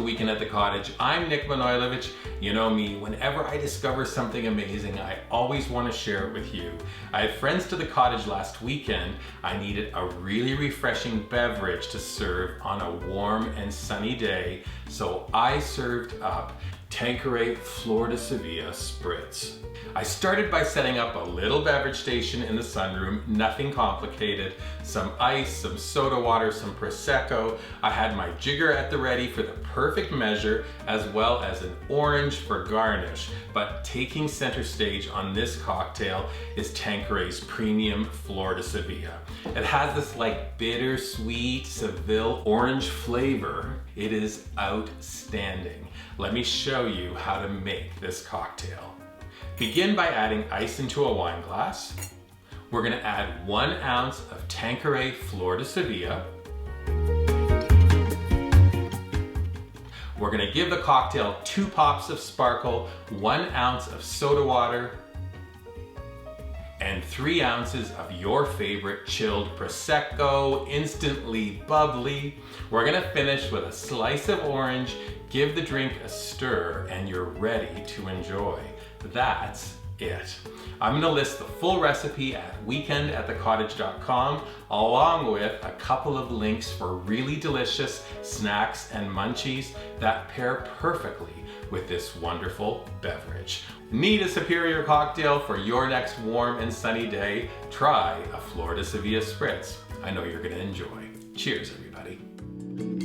Weekend at the Cottage. I'm Nik Manojlovich. You know me, whenever I discover something amazing, I always want to share it with you. I had friends to the cottage last weekend. I needed a really refreshing beverage to serve on a warm and sunny day, so I served up Tanqueray Flor de Sevilla Spritz. I started by setting up a little beverage station in the sunroom, nothing complicated. Some ice, some soda water, some Prosecco. I had my jigger at the ready for the perfect measure, as well as an orange for garnish. But taking center stage on this cocktail is Tanqueray's premium Flor de Sevilla. It has this like bittersweet Seville orange flavor. It is outstanding. Let me show you how to make this cocktail. Begin by adding ice into a wine glass. We're gonna add 1 ounce of Tanqueray Flor de Sevilla. We're gonna give the cocktail 2 pops of sparkle, 1 ounce of soda water, and 3 ounces of your favorite chilled Prosecco, instantly bubbly. We're gonna finish with a slice of orange, give the drink a stir, and you're ready to enjoy. That's it. I'm gonna list the full recipe at weekendatthecottage.com, along with a couple of links for really delicious snacks and munchies that pair perfectly with this wonderful beverage. Need a superior cocktail for your next warm and sunny day? Try a Flor de Sevilla Spritz. I know you're gonna enjoy. Cheers, everybody.